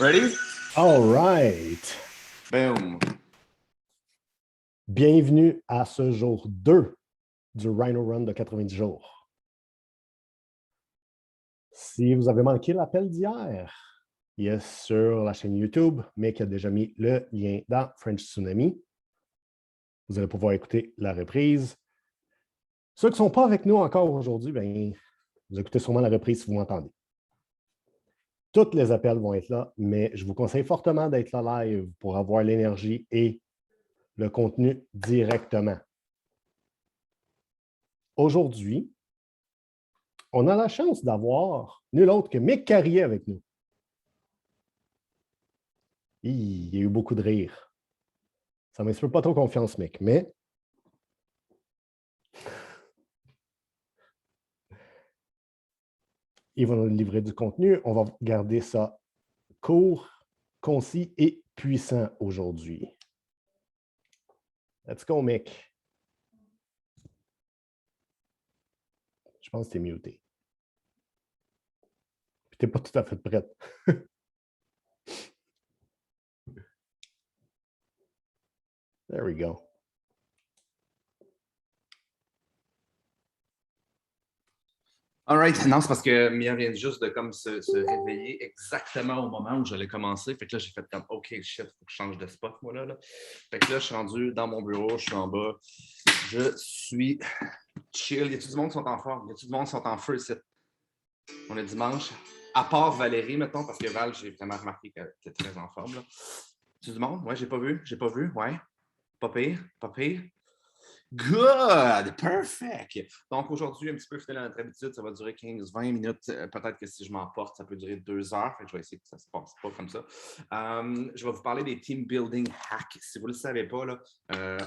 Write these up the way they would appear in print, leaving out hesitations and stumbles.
Ready? All right. Boom. Bienvenue à ce jour 2 du Rhino Run de 90 jours. Si vous avez manqué l'appel d'hier, il est sur la chaîne YouTube, mais qui a déjà mis le lien dans French Tsunami. Vous allez pouvoir écouter la reprise. Ceux qui ne sont pas avec nous encore aujourd'hui, vous écoutez sûrement la reprise si vous m'entendez. Tous les appels vont être là, mais je vous conseille fortement d'être là live pour avoir l'énergie et le contenu directement. Aujourd'hui, on a la chance d'avoir nul autre que Mick Carrier avec nous. Il y a eu beaucoup de rire. Ça ne m'inspire pas trop confiance, Mick, mais il va nous livrer du contenu. On va garder ça court, concis et puissant aujourd'hui. Let's go, Mick. Je pense que tu es muté. Puis tu n'es pas tout à fait prête. There we go. All right. Non, c'est parce que Mia vient juste de comme se réveiller exactement au moment où j'allais commencer. Fait que là, j'ai fait comme OK, shit, faut que je change de spot, moi, là. Fait que là, je suis rendu dans mon bureau, je suis en bas. Je suis chill. Y a-tu du monde qui sont en forme? Y a-tu du monde qui sont en feu ici? On est dimanche. À part Valérie, mettons, parce que Val, j'ai vraiment remarqué qu'elle était très en forme, là. Y a-tu du monde? Ouais, j'ai pas vu. Ouais. Pas pire, pas pire. Good! Perfect! Donc, aujourd'hui, un petit peu fidèle à notre habitude, ça va durer 15-20 minutes. Peut-être que si je m'emporte, ça peut durer 2 heures. Fait que je vais essayer que ça se passe pas comme ça. Je vais vous parler des team building hacks. Si vous ne le savez pas, là,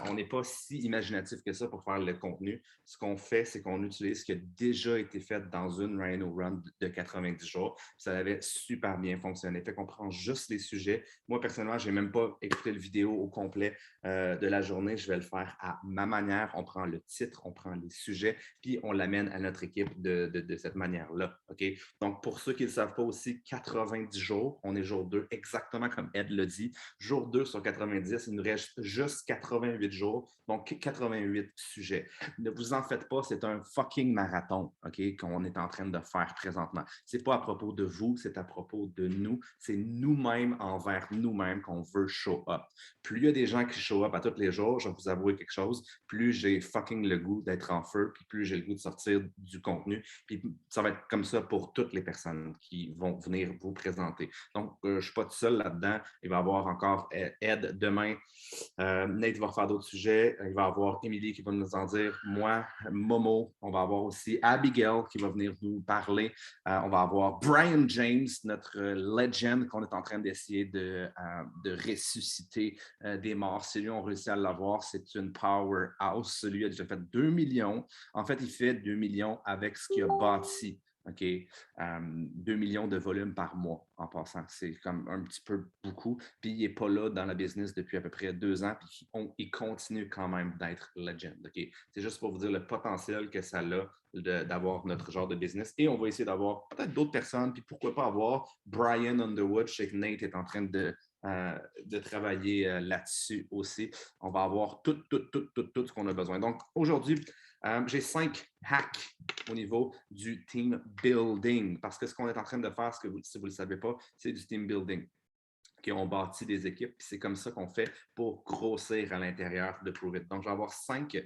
on n'est pas si imaginatif que ça pour faire le contenu. Ce qu'on fait, c'est qu'on utilise ce qui a déjà été fait dans une Rhino Run de 90 jours. Ça avait super bien fonctionné. Fait qu'on prend juste les sujets. Moi, personnellement, je n'ai même pas écouté le vidéo au complet de la journée. Je vais le faire à ma manière. On prend le titre, on prend les sujets, puis on l'amène à notre équipe de cette manière-là. Okay? Donc, pour ceux qui ne le savent pas aussi, 90 jours, on est jour 2, exactement comme Ed l'a dit. Jour 2 sur 90, il nous reste juste 88 jours, donc 88 sujets. Ne vous en faites pas, c'est un fucking marathon, OK, qu'on est en train de faire présentement. Ce n'est pas à propos de vous, c'est à propos de nous. C'est nous-mêmes envers nous-mêmes qu'on veut show up. Plus il y a des gens qui show up à tous les jours, je vais vous avouer quelque chose, plus j'ai fucking le goût d'être en feu, puis plus j'ai le goût de sortir du contenu. Puis ça va être comme ça pour toutes les personnes qui vont venir vous présenter. Donc, je ne suis pas tout seul là-dedans. Il va y avoir encore Ed demain. Nate va refaire d'autres sujets. Il va y avoir Émilie qui va nous en dire. Moi, Momo. On va avoir aussi Abigail qui va venir nous parler. On va avoir Brian James, notre legend qu'on est en train d'essayer de ressusciter des morts. Si lui, on réussit à l'avoir, c'est une powerhouse. Celui a déjà fait 2 millions. En fait, il fait 2 millions avec ce qu'il a bâti. OK? 2 millions de volume par mois en passant. C'est comme un petit peu beaucoup. Puis il n'est pas là dans la business depuis à peu près 2 ans. Puis il continue quand même d'être legend. OK? C'est juste pour vous dire le potentiel que ça a d'avoir notre genre de business. Et on va essayer d'avoir peut-être d'autres personnes. Puis pourquoi pas avoir Brian Underwood. Je sais que Nate est en train de travailler là-dessus aussi. On va avoir tout ce qu'on a besoin. Donc, aujourd'hui, j'ai 5 hacks au niveau du team building parce que ce qu'on est en train de faire, si vous ne le savez pas, c'est du team building. Okay, on bâtit des équipes, puis c'est comme ça qu'on fait pour grossir à l'intérieur de Prove It. Donc, je vais avoir 5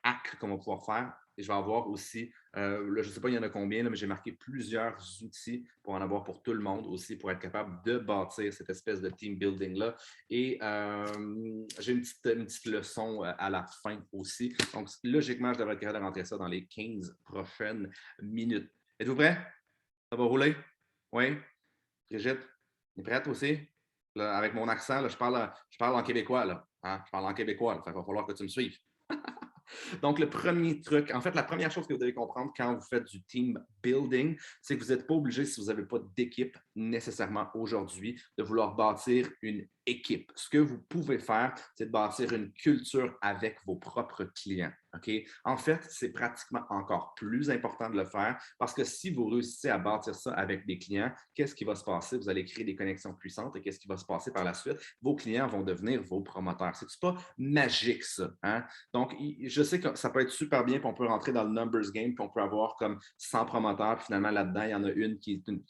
hacks qu'on va pouvoir faire. Et je vais avoir aussi, là, je ne sais pas il y en a combien, là, mais j'ai marqué plusieurs outils pour en avoir pour tout le monde aussi, pour être capable de bâtir cette espèce de team building-là. Et j'ai une petite leçon à la fin aussi. Donc, logiquement, je devrais être capable de rentrer ça dans les 15 prochaines minutes. Êtes-vous prêts? Ça va rouler? Oui? Brigitte? Tu es prête aussi? Là, avec mon accent, là, je parle en québécois. Là, hein? Je parle en québécois. Là, il va falloir que tu me suives. Donc, le premier truc, en fait, la première chose que vous devez comprendre quand vous faites du team building, c'est que vous n'êtes pas obligé, si vous n'avez pas d'équipe nécessairement aujourd'hui, de vouloir bâtir une équipe. Ce que vous pouvez faire, c'est de bâtir une culture avec vos propres clients. Okay? En fait, c'est pratiquement encore plus important de le faire parce que si vous réussissez à bâtir ça avec des clients, qu'est-ce qui va se passer? Vous allez créer des connexions puissantes et qu'est-ce qui va se passer par la suite? Vos clients vont devenir vos promoteurs. C'est pas magique, ça. Hein? Donc, je sais que ça peut être super bien, puis on peut rentrer dans le numbers game, puis on peut avoir comme 100 promoteurs, puis finalement, là-dedans, il y en a une qui est une,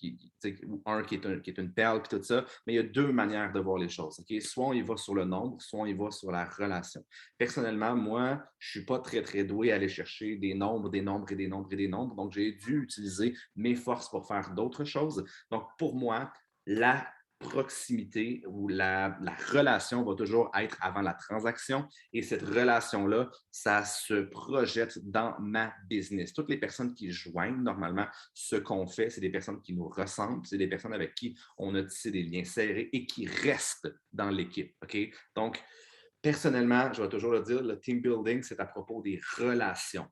ou un qui est une perle, puis tout ça. Mais il y a deux manières de voir les choses. Okay? Soit on y va sur le nombre, soit on y va sur la relation. Personnellement, moi, je ne suis pas très doué à aller chercher des nombres, des nombres et des nombres et des nombres. Donc, j'ai dû utiliser mes forces pour faire d'autres choses. Donc, pour moi, la proximité ou la relation va toujours être avant la transaction et cette relation-là, ça se projette dans ma business. Toutes les personnes qui joignent normalement ce qu'on fait, c'est des personnes qui nous ressemblent, c'est des personnes avec qui on a tissé des liens serrés et qui restent dans l'équipe. Okay? Donc, personnellement, je vais toujours le dire, le team building, c'est à propos des relations.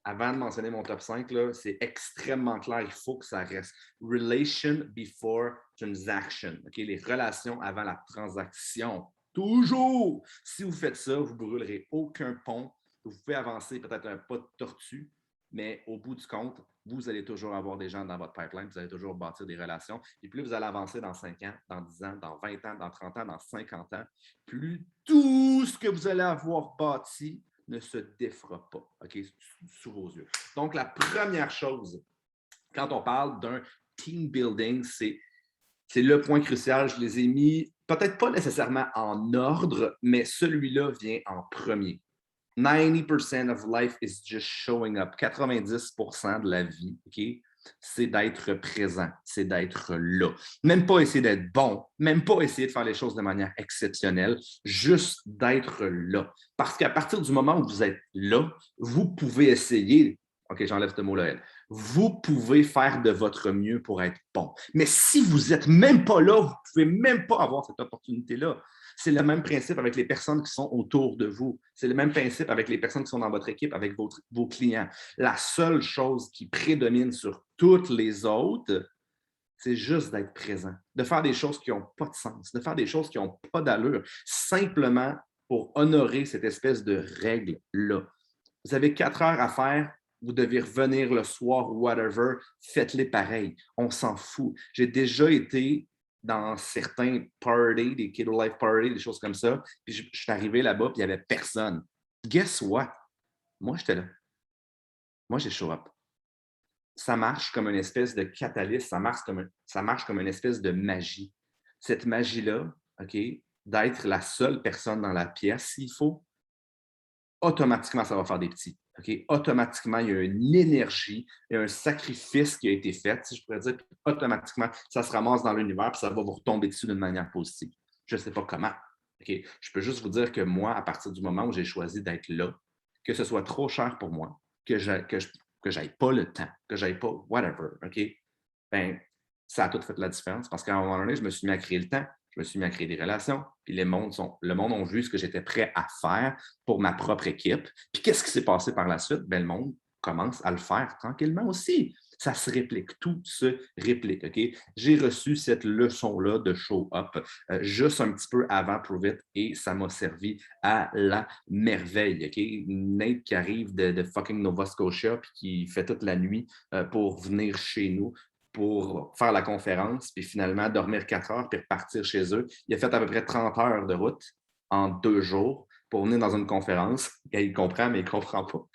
Avant de mentionner mon top 5, c'est extrêmement clair, il faut que ça reste. Relation before transaction. Okay? Les relations avant la transaction. Toujours! Si vous faites ça, vous ne brûlerez aucun pont. Vous pouvez avancer peut-être un pas de tortue, mais au bout du compte, vous allez toujours avoir des gens dans votre pipeline, vous allez toujours bâtir des relations. Et plus vous allez avancer dans 5 ans, dans 10 ans, dans 20 ans, dans 30 ans, dans 50 ans, plus tout ce que vous allez avoir bâti ne se défera pas, OK, sous vos yeux. Donc, la première chose, quand on parle d'un team building, c'est le point crucial. Je les ai mis, peut-être pas nécessairement en ordre, mais celui-là vient en premier. 90% of life is just showing up. 90% de la vie, OK? C'est d'être présent, c'est d'être là. Même pas essayer d'être bon, même pas essayer de faire les choses de manière exceptionnelle, juste d'être là. Parce qu'à partir du moment où vous êtes là, vous pouvez essayer, OK, j'enlève ce mot-là, vous pouvez faire de votre mieux pour être bon. Mais si vous n'êtes même pas là, vous ne pouvez même pas avoir cette opportunité-là. C'est le même principe avec les personnes qui sont autour de vous. C'est le même principe avec les personnes qui sont dans votre équipe, avec vos clients. La seule chose qui prédomine sur toutes les autres, c'est juste d'être présent, de faire des choses qui n'ont pas de sens, de faire des choses qui n'ont pas d'allure, simplement pour honorer cette espèce de règle-là. Vous avez 4 heures à faire, vous devez revenir le soir ou whatever, faites-les pareil. On s'en fout. J'ai déjà été dans certains parties, des Kiddo Life Parties, des choses comme ça, puis je suis arrivé là-bas, puis il n'y avait personne. Guess what? Moi, j'étais là. Moi, j'ai show up. Ça marche comme une espèce de catalyse, ça marche comme une espèce de magie. Cette magie-là, OK, d'être la seule personne dans la pièce, s'il faut, automatiquement, ça va faire des petits. Okay? Automatiquement, il y a une énergie, il y a un sacrifice qui a été fait, si je pourrais dire, puis automatiquement, ça se ramasse dans l'univers, puis ça va vous retomber dessus d'une manière positive. Je ne sais pas comment. Okay? Je peux juste vous dire que moi, à partir du moment où j'ai choisi d'être là, que ce soit trop cher pour moi, que je n'aille pas le temps, que je n'aille pas whatever, OK? Ben, ça a tout fait la différence parce qu'à un moment donné, je me suis mis à créer le temps, je me suis mis à créer des relations, puis le monde a vu ce que j'étais prêt à faire pour ma propre équipe. Puis qu'est-ce qui s'est passé par la suite? Ben, le monde commence à le faire tranquillement aussi. Ça se réplique, tout se réplique. OK? J'ai reçu cette leçon-là de show up juste un petit peu avant Prove It et ça m'a servi à la merveille. OK? Nate qui arrive de fucking Nova Scotia puis qui fait toute la nuit pour venir chez nous pour faire la conférence, puis finalement dormir 4 heures, puis repartir chez eux. Il a fait à peu près 30 heures de route en 2 jours pour venir dans une conférence. Et il comprend, mais il ne comprend pas.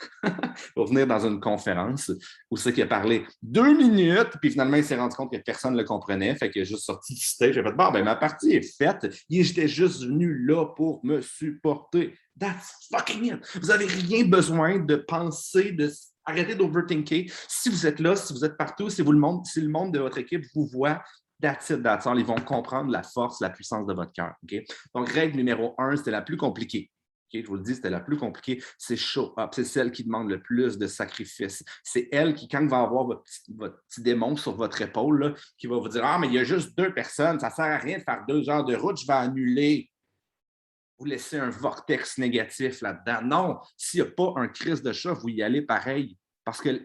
Pour venir dans une conférence où c'est qu'il a parlé 2 minutes, puis finalement, il s'est rendu compte que personne ne le comprenait. Fait qu'il a juste sorti du stage. J'ai fait, bon, ben ma partie est faite. J'étais juste venu là pour me supporter. That's fucking it. Vous n'avez rien besoin de penser, arrêtez d'overthinker. Si vous êtes là, si vous êtes partout, si le monde de votre équipe vous voit, that's it, that's all. Ils vont comprendre la force, la puissance de votre cœur. Okay? Donc, règle numéro 1, c'était la plus compliquée. Okay? Je vous le dis, c'était la plus compliquée. C'est show up. C'est celle qui demande le plus de sacrifices. C'est elle qui, quand va avoir votre petit démon sur votre épaule, là, qui va vous dire « Ah, mais il y a juste 2 personnes, ça ne sert à rien de faire 2 heures de route, je vais annuler. » Vous laissez un vortex négatif là-dedans. Non, s'il n'y a pas un crise de chat, vous y allez pareil. Parce que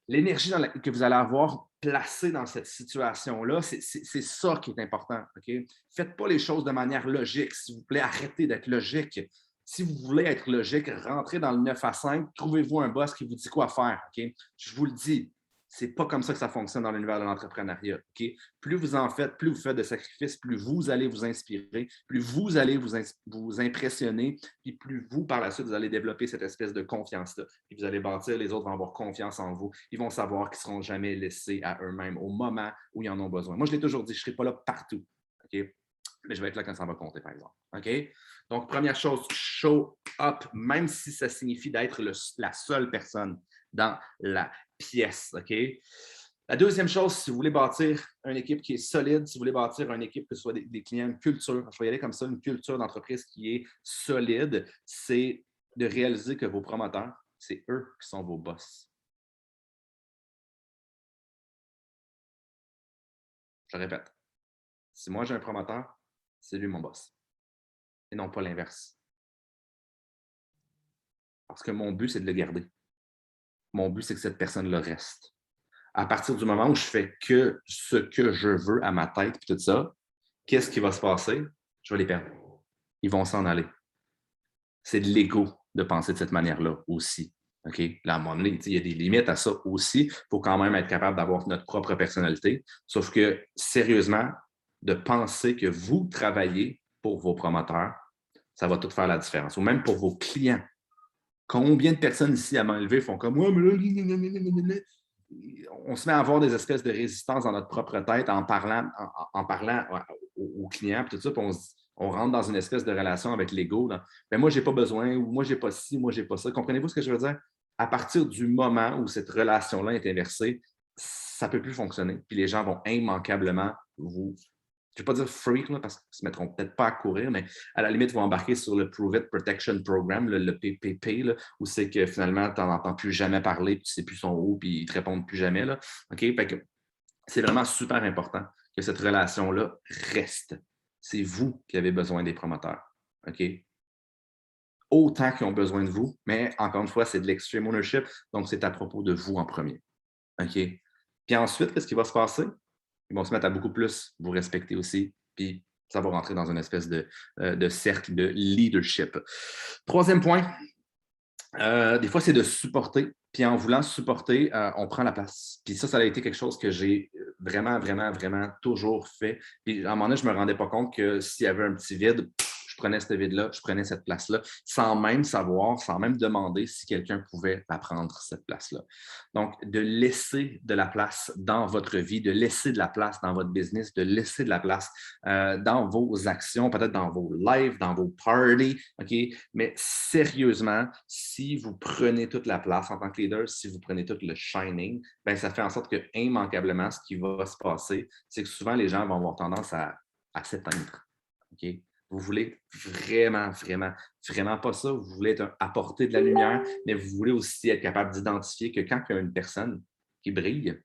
l'énergie que vous allez avoir placée dans cette situation-là, c'est ça qui est important. Okay? Faites pas les choses de manière logique, s'il vous plaît. Arrêtez d'être logique. Si vous voulez être logique, rentrez dans le 9 à 5, trouvez-vous un boss qui vous dit quoi faire. Okay? Je vous le dis, c'est pas comme ça que ça fonctionne dans l'univers de l'entrepreneuriat. Okay? Plus vous en faites, plus vous faites de sacrifices, plus vous allez vous inspirer, plus vous allez vous impressionner, puis plus vous, par la suite, vous allez développer cette espèce de confiance-là. Puis vous allez bâtir, les autres vont avoir confiance en vous. Ils vont savoir qu'ils ne seront jamais laissés à eux-mêmes au moment où ils en ont besoin. Moi, je l'ai toujours dit, je ne serai pas là partout. Okay? Mais je vais être là quand ça va compter, par exemple. OK? Donc, première chose, show up, même si ça signifie d'être la seule personne dans la pièce. OK? La deuxième chose, si vous voulez bâtir une équipe qui est solide, si vous voulez bâtir une équipe que ce soit des clients, une culture, je vais y aller comme ça, une culture d'entreprise qui est solide, c'est de réaliser que vos promoteurs, c'est eux qui sont vos boss. Je répète, si moi j'ai un promoteur, c'est lui mon boss. Et non pas l'inverse. Parce que mon but, c'est de le garder. Mon but, c'est que cette personne-là reste. À partir du moment où je fais que ce que je veux à ma tête et tout ça, qu'est-ce qui va se passer? Je vais les perdre. Ils vont s'en aller. C'est de l'ego de penser de cette manière-là aussi. OK? Là, à un moment donné, il y a des limites à ça aussi. Il faut quand même être capable d'avoir notre propre personnalité. Sauf que, sérieusement, de penser que vous travaillez pour vos promoteurs, ça va tout faire la différence. Ou même pour vos clients. Combien de personnes ici à main levée font comme moi, mais là, on se met à avoir des espèces de résistance dans notre propre tête en parlant aux clients, puis tout ça, puis on rentre dans une espèce de relation avec l'ego. Ben moi, je n'ai pas besoin, ou moi, je n'ai pas ci, moi, je n'ai pas ça. Comprenez-vous ce que je veux dire? À partir du moment où cette relation-là est inversée, ça ne peut plus fonctionner. Puis les gens vont immanquablement vous, je ne vais pas dire freak, là, parce qu'ils ne se mettront peut-être pas à courir, mais à la limite, ils vont embarquer sur le Prove It Protection Program, le PPP, là, où c'est que finalement, tu n'en entends plus jamais parler, puis tu ne sais plus son où, puis ils ne te répondent plus jamais. Là. OK? Fait que c'est vraiment super important que cette relation-là reste. C'est vous qui avez besoin des promoteurs. OK? Autant qu'ils ont besoin de vous, mais encore une fois, c'est de l'extreme ownership, donc c'est à propos de vous en premier. OK? Puis ensuite, qu'est-ce qui va se passer? Ils vont se mettre à beaucoup plus vous respecter aussi, puis ça va rentrer dans une espèce de cercle de leadership. Troisième point, des fois, c'est de supporter. Puis en voulant supporter, on prend la place. Puis ça a été quelque chose que j'ai vraiment, vraiment, vraiment toujours fait. Puis à un moment donné, je ne me rendais pas compte que s'il y avait un petit vide, je prenais ce vide-là, je prenais cette place-là, sans même savoir, sans même demander si quelqu'un pouvait la prendre, cette place-là. Donc, de laisser de la place dans votre vie, de laisser de la place dans votre business, de laisser de la place dans vos actions, peut-être dans vos lives, dans vos parties, OK? Mais sérieusement, si vous prenez toute la place en tant que leader, si vous prenez tout le shining, bien, ça fait en sorte que, immanquablement, ce qui va se passer, c'est que souvent, les gens vont avoir tendance à s'éteindre. OK? Vous voulez vraiment, vraiment, vraiment pas ça. Vous voulez apporter de la lumière, mais vous voulez aussi être capable d'identifier que quand il y a une personne qui brille,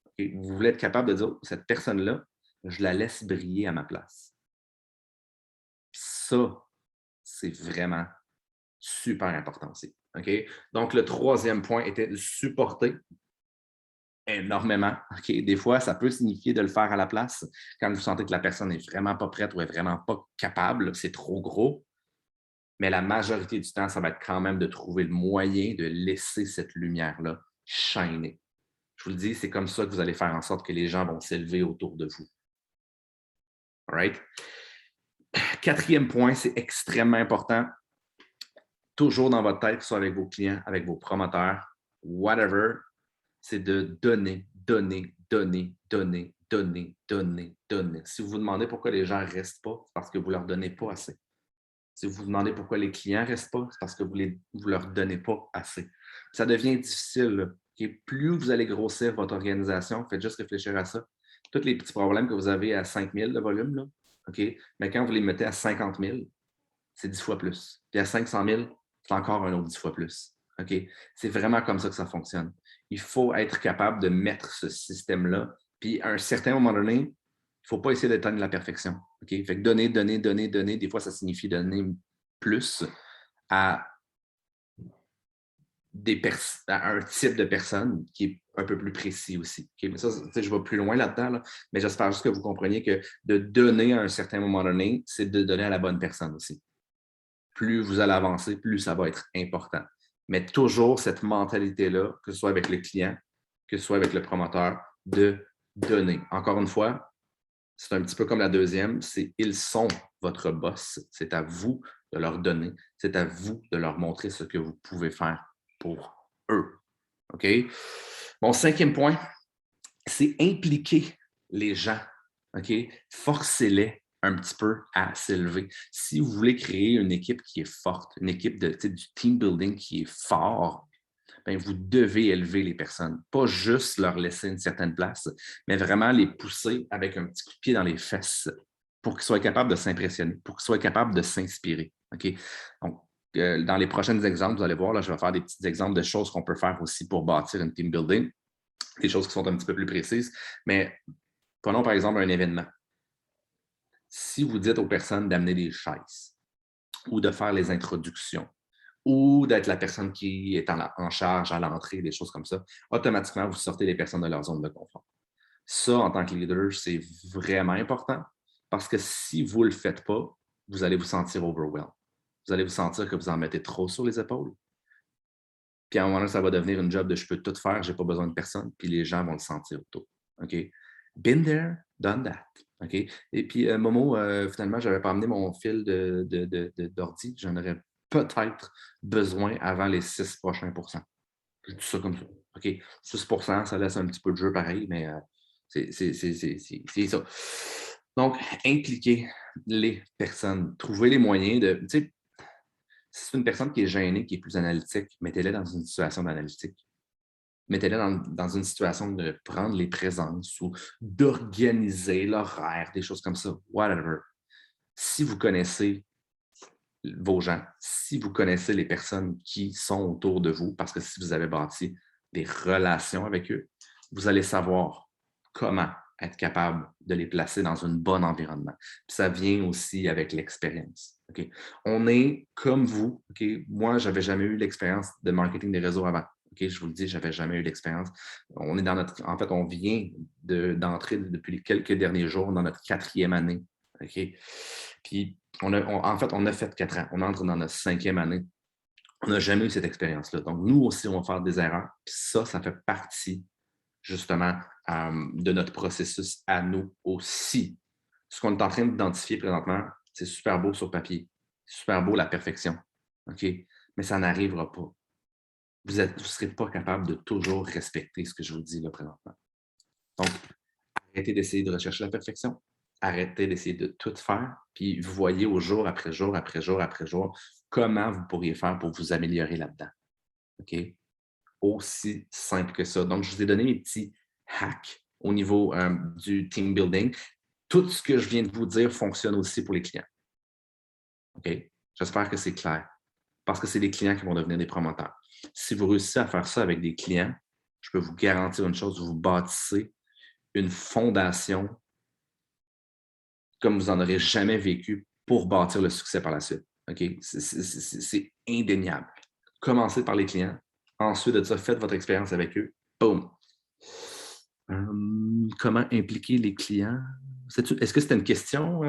okay, vous voulez être capable de dire, cette personne-là, je la laisse briller à ma place. Puis ça, c'est vraiment super important aussi. Okay? Donc, le troisième point était de supporter énormément. Okay? Des fois, ça peut signifier de le faire à la place quand vous sentez que la personne n'est vraiment pas prête ou est vraiment pas capable, c'est trop gros. Mais la majorité du temps, ça va être quand même de trouver le moyen de laisser cette lumière-là shiner. Je vous le dis, c'est comme ça que vous allez faire en sorte que les gens vont s'élever autour de vous. All right? Quatrième point, c'est extrêmement important. Toujours dans votre tête, que ce soit avec vos clients, avec vos promoteurs, whatever, c'est de donner, donner, donner, donner, donner, donner, donner. Si vous vous demandez pourquoi les gens ne restent pas, c'est parce que vous ne leur donnez pas assez. Si vous vous demandez pourquoi les clients ne restent pas, c'est parce que vous ne leur donnez pas assez. Ça devient difficile. Okay? Plus vous allez grossir votre organisation, faites juste réfléchir à ça. Tous les petits problèmes que vous avez à 5 000 de volume, là, okay? Mais quand vous les mettez à 50 000, c'est 10 fois plus. Puis à 500 000, c'est encore un autre 10 fois plus. Okay? C'est vraiment comme ça que ça fonctionne. Il faut être capable de mettre ce système-là. Puis à un certain moment donné, il ne faut pas essayer d'atteindre la perfection. Okay? Fait que donner, donner, donner, donner, des fois, ça signifie donner plus à à un type de personne qui est un peu plus précis aussi. Okay? Mais ça, je vais plus loin là-dedans, là, mais j'espère juste que vous compreniez que de donner à un certain moment donné, c'est de donner à la bonne personne aussi. Plus vous allez avancer, plus ça va être important. Mais toujours cette mentalité-là, que ce soit avec le client, que ce soit avec le promoteur, de donner. Encore une fois, c'est un petit peu comme la deuxième, c'est ils sont votre boss. C'est à vous de leur donner. C'est à vous de leur montrer ce que vous pouvez faire pour eux. OK? Mon cinquième point, c'est impliquer les gens. OK? Forcez-les un petit peu à s'élever. Si vous voulez créer une équipe qui est forte, une équipe du team building qui est fort, bien, vous devez élever les personnes. Pas juste leur laisser une certaine place, mais vraiment les pousser avec un petit coup de pied dans les fesses pour qu'ils soient capables de s'impressionner, pour qu'ils soient capables de s'inspirer. OK? Donc, dans les prochains exemples, vous allez voir, là, je vais faire des petits exemples de choses qu'on peut faire aussi pour bâtir une team building, des choses qui sont un petit peu plus précises. Mais prenons par exemple un événement. Si vous dites aux personnes d'amener des chaises ou de faire les introductions, ou d'être la personne qui est en charge à l'entrée, des choses comme ça, automatiquement, vous sortez les personnes de leur zone de confort. Ça, en tant que leader, c'est vraiment important parce que si vous ne le faites pas, vous allez vous sentir overwhelmed. Vous allez vous sentir que vous en mettez trop sur les épaules. Puis à un moment donné, ça va devenir une job de je peux tout faire, je n'ai pas besoin de personne, puis les gens vont le sentir autour. OK? Been there, done that. OK? Et puis, Momo, finalement, je n'avais pas amené mon fil d'ordi. J'en aurais peut-être besoin avant les 6 prochains pourcents. Je dis ça comme ça. OK? 6 ça laisse un petit peu de jeu pareil, mais c'est ça. Donc, impliquer les personnes. Trouver les moyens de. Tu sais, si c'est une personne qui est gênée, qui est plus analytique, mettez-la dans une situation d'analytique. Mettez-la dans une situation de prendre les présences ou d'organiser l'horaire, des choses comme ça, whatever. Si vous connaissez vos gens, si vous connaissez les personnes qui sont autour de vous, parce que si vous avez bâti des relations avec eux, vous allez savoir comment être capable de les placer dans un bon environnement. Puis ça vient aussi avec l'expérience. Okay? On est comme vous. Okay? Moi, je n'avais jamais eu l'expérience de marketing des réseaux avant. Okay? Je vous le dis, je n'avais jamais eu l'expérience. On est dans notre. En fait, on vient d'entrer depuis quelques derniers jours dans notre 4e année. Okay? Puis, en fait, on a fait 4 ans. On entre dans notre 5e année. On n'a jamais eu cette expérience-là. Donc, nous aussi, on va faire des erreurs. Puis ça fait partie, justement, de notre processus à nous aussi. Ce qu'on est en train d'identifier présentement, c'est super beau sur papier. Super beau, la perfection. OK? Mais ça n'arrivera pas. Vous ne serez pas capable de toujours respecter ce que je vous dis là présentement. Donc, arrêtez d'essayer de rechercher la perfection. Arrêtez d'essayer de tout faire. Puis vous voyez au jour après jour, après jour, après jour, comment vous pourriez faire pour vous améliorer là-dedans. OK? Aussi simple que ça. Donc, je vous ai donné mes petits hacks au niveau du team building. Tout ce que je viens de vous dire fonctionne aussi pour les clients. OK? J'espère que c'est clair. Parce que c'est les clients qui vont devenir des promoteurs. Si vous réussissez à faire ça avec des clients, je peux vous garantir une chose, vous bâtissez une fondation comme vous n'en aurez jamais vécu pour bâtir le succès par la suite. OK? C'est indéniable. Commencez par les clients. Ensuite de ça, faites votre expérience avec eux. Boum! Comment impliquer les clients? Est-ce que c'était une question?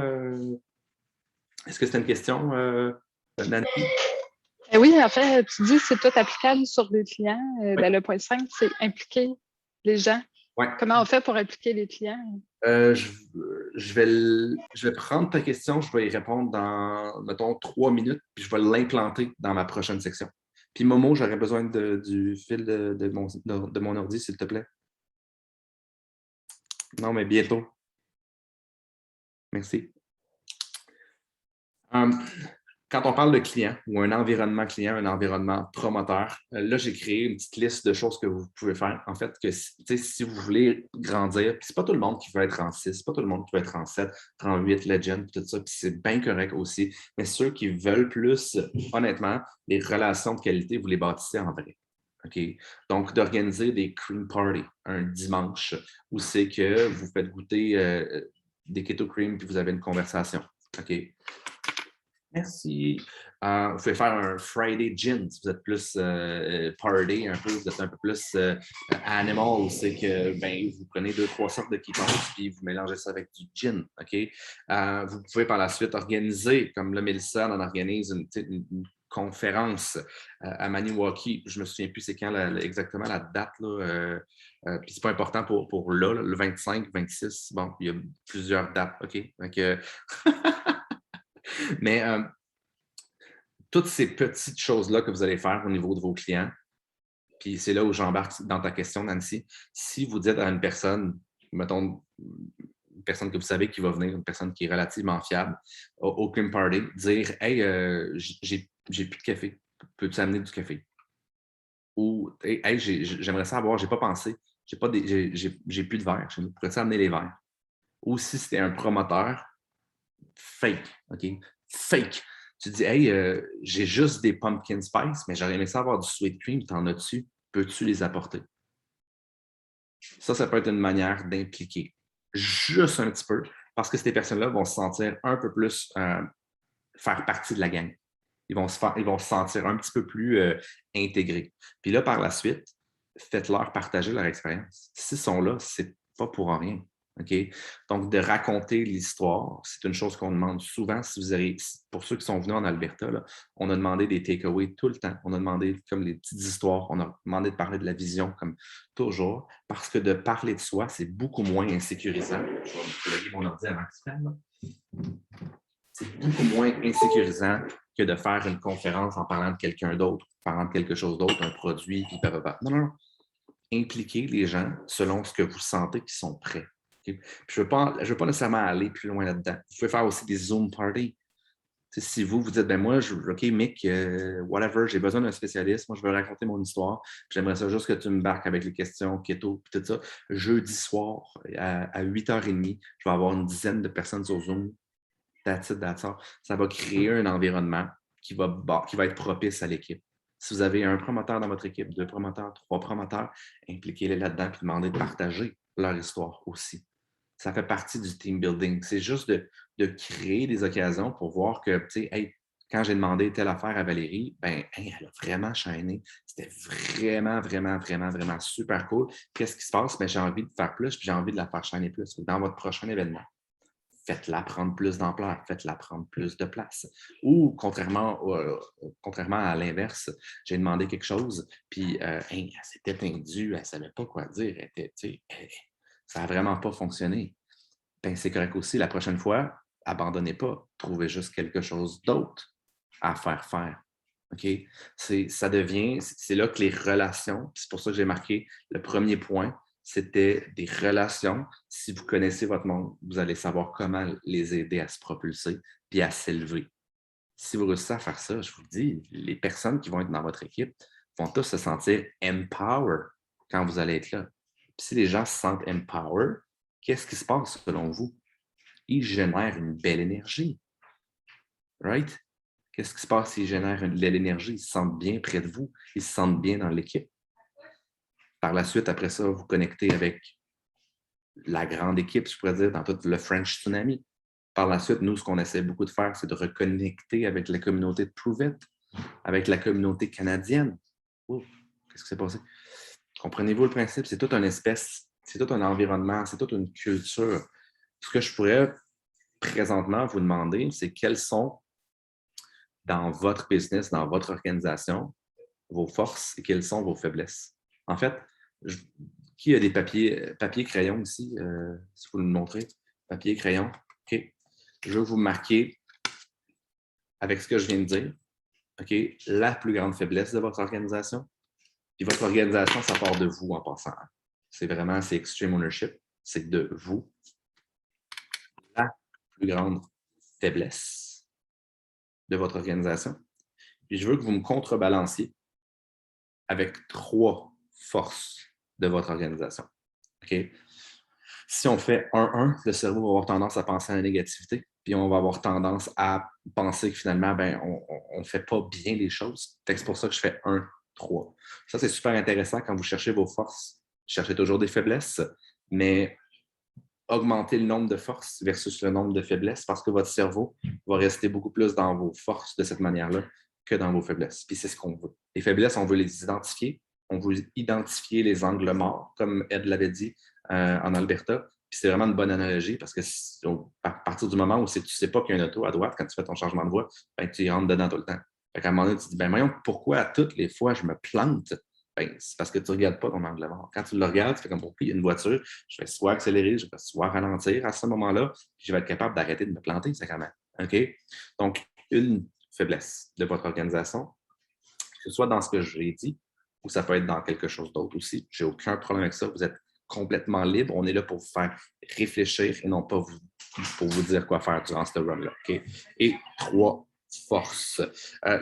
Est-ce que c'était une question, Nancy? Oui, en fait, tu dis que c'est tout applicable sur les clients. Oui. Ben, le point 5, c'est impliquer les gens. Ouais. Comment on fait pour impliquer les clients? Je vais prendre ta question, je vais y répondre dans, mettons, 3 minutes, puis je vais l'implanter dans ma prochaine section. Puis Momo, j'aurais besoin du fil de mon ordi, s'il te plaît. Non, mais bientôt. Merci. Quand on parle de client ou un environnement client, un environnement promoteur, là, j'ai créé une petite liste de choses que vous pouvez faire. En fait, que si vous voulez grandir, c'est pas tout le monde qui veut être en 6, c'est pas tout le monde qui veut être en 7, en 8, Legend, tout ça, puis c'est bien correct aussi. Mais ceux qui veulent plus, honnêtement, les relations de qualité, vous les bâtissez en vrai. OK? Donc, d'organiser des cream parties un dimanche où c'est que vous faites goûter des keto cream puis vous avez une conversation. OK? Merci. Vous pouvez faire un Friday gin si vous êtes plus party un peu, vous êtes un peu plus animal, c'est que ben, vous prenez 2-3 sortes de ketones puis vous mélangez ça avec du gin. Okay? Vous pouvez par la suite organiser, comme là, Mélissa en organise une conférence à Maniwaki. Je ne me souviens plus c'est quand exactement la date. Puis c'est pas important pour là, le 25, 26. Bon, il y a plusieurs dates. OK? Donc, mais toutes ces petites choses-là que vous allez faire au niveau de vos clients, puis c'est là où j'embarque dans ta question, Nancy. Si vous dites à une personne, mettons, une personne que vous savez qui va venir, une personne qui est relativement fiable, au Cream Party, dire « Hey, j'ai plus de café. Peux-tu amener du café? » Ou « Hey, j'aimerais ça avoir, j'ai pas pensé, j'ai plus de verre chez nous. Pourrais-tu amener les verres? » Ou si c'était un promoteur, fake, OK? Fake. Tu dis, hey, j'ai juste des pumpkin spice, mais j'aurais aimé ça avoir du sweet cream, t'en as-tu? Peux-tu les apporter? Ça peut être une manière d'impliquer juste un petit peu, parce que ces personnes-là vont se sentir un peu plus faire partie de la gang. Ils vont se sentir un petit peu plus intégrés. Puis là, par la suite, faites-leur partager leur expérience. S'ils sont là, c'est pas pour rien. Okay? Donc, de raconter l'histoire, c'est une chose qu'on demande souvent. Si vous avez, pour ceux qui sont venus en Alberta, là, on a demandé des takeaways tout le temps. On a demandé comme les petites histoires. On a demandé de parler de la vision comme toujours, parce que de parler de soi, c'est beaucoup moins insécurisant. Je vais me plugger mon ordi avant que tu prennes. C'est beaucoup moins insécurisant que de faire une conférence en parlant de quelqu'un d'autre, en parlant de quelque chose d'autre, un produit, puis blablabla. Non, non, non. Impliquez les gens selon ce que vous sentez qu'ils sont prêts. Okay? Je ne veux pas nécessairement aller plus loin là-dedans. Vous pouvez faire aussi des Zoom parties. T'sais, si vous dites, ben moi, OK, Mick, whatever, j'ai besoin d'un spécialiste, moi, je veux raconter mon histoire, j'aimerais ça juste que tu me barques avec les questions keto, puis tout ça. Jeudi soir, à 8h30, je vais avoir une dizaine de personnes sur Zoom. That's it, that's all. Ça va créer un environnement qui va être propice à l'équipe. Si vous avez un promoteur dans votre équipe, 2 promoteurs, 3 promoteurs, impliquez-les là-dedans et demandez de partager leur histoire aussi. Ça fait partie du team building. C'est juste de créer des occasions pour voir que, tu sais, hey, quand j'ai demandé telle affaire à Valérie, ben, hey, elle a vraiment shiné. C'était vraiment, vraiment, vraiment, vraiment super cool. Qu'est-ce qui se passe? Ben, j'ai envie de faire plus, puis j'ai envie de la faire shiner plus. Dans votre prochain événement, faites-la prendre plus d'ampleur, faites-la prendre plus de place. Ou contrairement à l'inverse, j'ai demandé quelque chose, puis elle s'était tendue, elle ne savait pas quoi dire, ça n'a vraiment pas fonctionné. Ben, c'est correct aussi, la prochaine fois, abandonnez pas, trouvez juste quelque chose d'autre à faire. OK? C'est là que les relations, c'est pour ça que j'ai marqué le premier point, c'était des relations. Si vous connaissez votre monde, vous allez savoir comment les aider à se propulser puis à s'élever. Si vous réussissez à faire ça, je vous dis, les personnes qui vont être dans votre équipe vont tous se sentir empowered quand vous allez être là. Puis si les gens se sentent empowered, qu'est-ce qui se passe selon vous? Ils génèrent une belle énergie. Right? Qu'est-ce qui se passe s'ils génèrent de l'énergie? Ils se sentent bien près de vous. Ils se sentent bien dans l'équipe. Par la suite, après ça, vous connectez avec la grande équipe, je pourrais dire, dans tout le French Tsunami. Par la suite, nous, ce qu'on essaie beaucoup de faire, c'est de reconnecter avec la communauté de Prove It, avec la communauté canadienne. Oh, qu'est-ce qui s'est passé? Comprenez-vous le principe? C'est toute une espèce, c'est tout un environnement, c'est toute une culture. Ce que je pourrais présentement vous demander, c'est quelles sont dans votre business, dans votre organisation, vos forces et quelles sont vos faiblesses. En fait, qui a des papier crayon ici, si vous me montrez? Papier, crayon. OK. Je veux vous marquer avec ce que je viens de dire, OK, la plus grande faiblesse de votre organisation. Puis votre organisation, ça part de vous en passant. C'est extreme ownership. C'est de vous. La plus grande faiblesse de votre organisation. Puis je veux que vous me contrebalanciez avec 3 forces de votre organisation. OK? Si on fait 1-1, le cerveau va avoir tendance à penser à la négativité, puis on va avoir tendance à penser que finalement, ben, on ne fait pas bien les choses. C'est pour ça que je fais 1-3. Ça, c'est super intéressant quand vous cherchez vos forces. Cherchez toujours des faiblesses, mais augmenter le nombre de forces versus le nombre de faiblesses parce que votre cerveau va rester beaucoup plus dans vos forces de cette manière-là que dans vos faiblesses. Puis c'est ce qu'on veut. Les faiblesses, on veut les identifier. On veut identifier les angles morts, comme Ed l'avait dit en Alberta. Puis c'est vraiment une bonne analogie parce que à partir du moment où tu ne sais pas qu'il y a un auto à droite, quand tu fais ton changement de voie, ben, tu y rentres dedans tout le temps. Fait qu'à un moment donné, tu te dis, ben voyons, pourquoi toutes les fois je me plante? Ben, c'est parce que tu ne regardes pas ton angle mort. Quand tu le regardes, tu fais comme, il y a une voiture, je vais soit accélérer, je vais soit ralentir à ce moment-là, puis je vais être capable d'arrêter de me planter, c'est quand même. OK? Donc, une faiblesse de votre organisation, que ce soit dans ce que j'ai dit, ou ça peut être dans quelque chose d'autre aussi. Je n'ai aucun problème avec ça. Vous êtes complètement libre. On est là pour vous faire réfléchir et non pas pour vous dire quoi faire durant ce run-là. Okay? Et 3, force.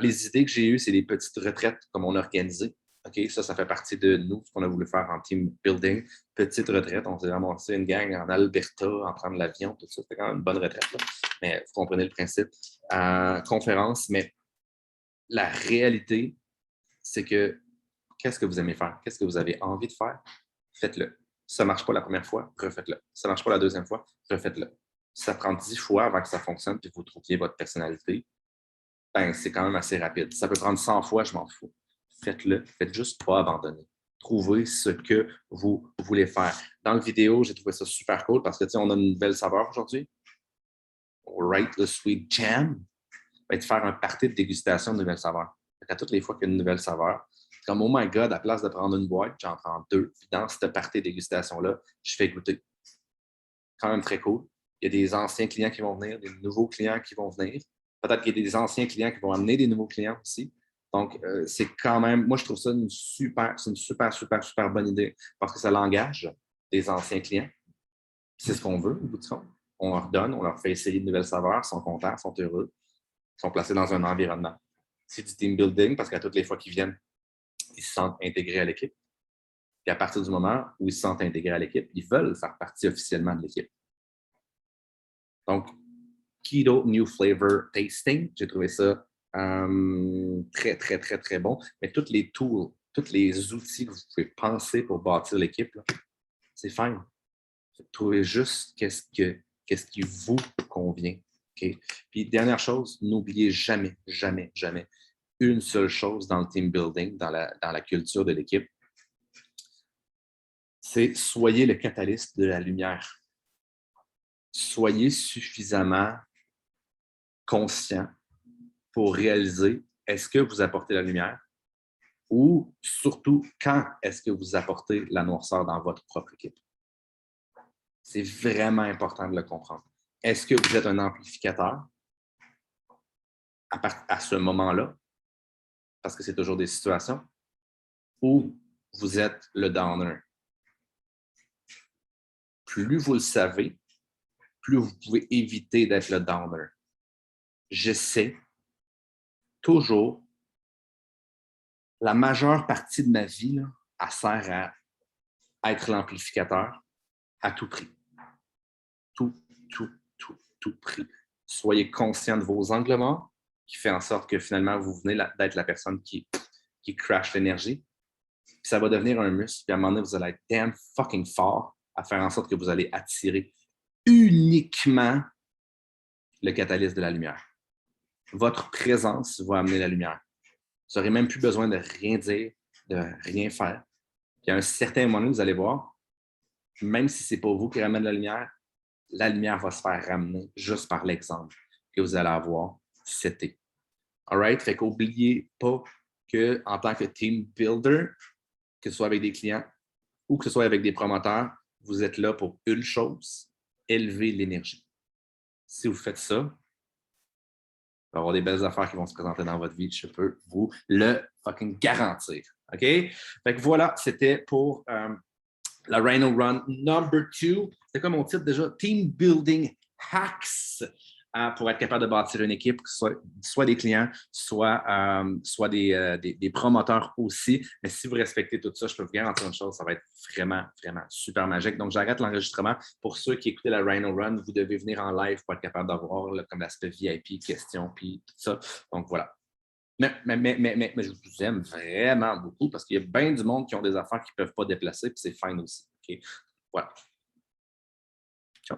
Les idées que j'ai eues, c'est des petites retraites comme on a organisé. Okay? Ça fait partie de nous, ce qu'on a voulu faire en team building. Petite retraite. On s'est ramassé une gang en Alberta, en prendre l'avion, tout ça. C'était quand même une bonne retraite. Là. Mais vous comprenez le principe. Conférence, mais la réalité, c'est que qu'est-ce que vous aimez faire? Qu'est-ce que vous avez envie de faire? Faites-le. Si ça ne marche pas la première fois, refaites-le. Si ça ne marche pas la deuxième fois, refaites-le. Si ça prend 10 fois avant que ça fonctionne et que vous trouviez votre personnalité, ben, c'est quand même assez rapide. Si ça peut prendre 100 fois, je m'en fous. Faites-le. Faites juste pas abandonner. Trouvez ce que vous voulez faire. Dans la vidéo, j'ai trouvé ça super cool parce que on a une nouvelle saveur aujourd'hui. Right, the Sweet Jam. Ben, de faire un party de dégustation de nouvelles saveurs. À toutes les fois qu'il y a une nouvelle saveur, comme oh my God, à place de prendre une boîte, j'en prends 2. Puis dans cette partie de dégustation-là, je fais goûter. Quand même très cool. Il y a des anciens clients qui vont venir, des nouveaux clients qui vont venir. Peut-être qu'il y a des anciens clients qui vont amener des nouveaux clients aussi. Donc, c'est quand même, moi, je trouve ça une super bonne idée parce que ça l'engage des anciens clients. C'est ce qu'on veut, au bout du compte. On leur donne, on leur fait essayer de nouvelles saveurs, ils sont contents, ils sont heureux, ils sont placés dans un environnement. C'est du team building parce qu'à toutes les fois qu'ils viennent, ils se sentent intégrés à l'équipe. Puis à partir du moment où ils se sentent intégrés à l'équipe, ils veulent faire partie officiellement de l'équipe. Donc, Keto New Flavor Tasting, j'ai trouvé ça très bon. Mais tous les tools, tous les outils que vous pouvez penser pour bâtir l'équipe, c'est fine. Trouvez juste qu'est-ce qui vous convient. Okay? Puis, dernière chose, n'oubliez jamais une seule chose dans le team building, dans la culture de l'équipe, c'est soyez le catalyste de la lumière. Soyez suffisamment conscient pour réaliser est-ce que vous apportez la lumière ou surtout quand est-ce que vous apportez la noirceur dans votre propre équipe. C'est vraiment important de le comprendre. Est-ce que vous êtes un amplificateur à ce moment-là, parce que c'est toujours des situations, ou vous êtes le downer? Plus vous le savez, plus vous pouvez éviter d'être le downer. J'essaie toujours, la majeure partie de ma vie, là, elle sert à être l'amplificateur à tout prix. Tout prix. Soyez conscient de vos angles morts, qui fait en sorte que finalement, vous venez d'être la personne qui crash l'énergie. Puis ça va devenir un muscle. Puis à un moment donné, vous allez être damn fucking fort à faire en sorte que vous allez attirer uniquement le catalyse de la lumière. Votre présence va amener la lumière. Vous n'aurez même plus besoin de rien dire, de rien faire. Puis à un certain moment, vous allez voir, même si ce n'est pas vous qui ramène la lumière va se faire ramener juste par l'exemple que vous allez avoir cet été. All right? Fait qu'oubliez pas qu'en tant que team builder, que ce soit avec des clients ou que ce soit avec des promoteurs, vous êtes là pour une chose, élever l'énergie. Si vous faites ça, il va y avoir des belles affaires qui vont se présenter dans votre vie, je peux vous le fucking garantir. OK? Fait que voilà, c'était pour la Rhino Run number 2. C'était quoi mon titre déjà? Team Building Hacks pour être capable de bâtir une équipe, soit des clients, soit des promoteurs aussi. Mais si vous respectez tout ça, je peux vous garantir une chose, ça va être vraiment super magique. Donc, j'arrête l'enregistrement. Pour ceux qui écoutaient la Rhino Run, vous devez venir en live pour être capable d'avoir comme l'aspect VIP, questions, puis tout ça. Donc, voilà. Mais je vous aime vraiment beaucoup parce qu'il y a bien du monde qui ont des affaires qu'ils ne peuvent pas déplacer, puis c'est fine aussi. Okay? Voilà.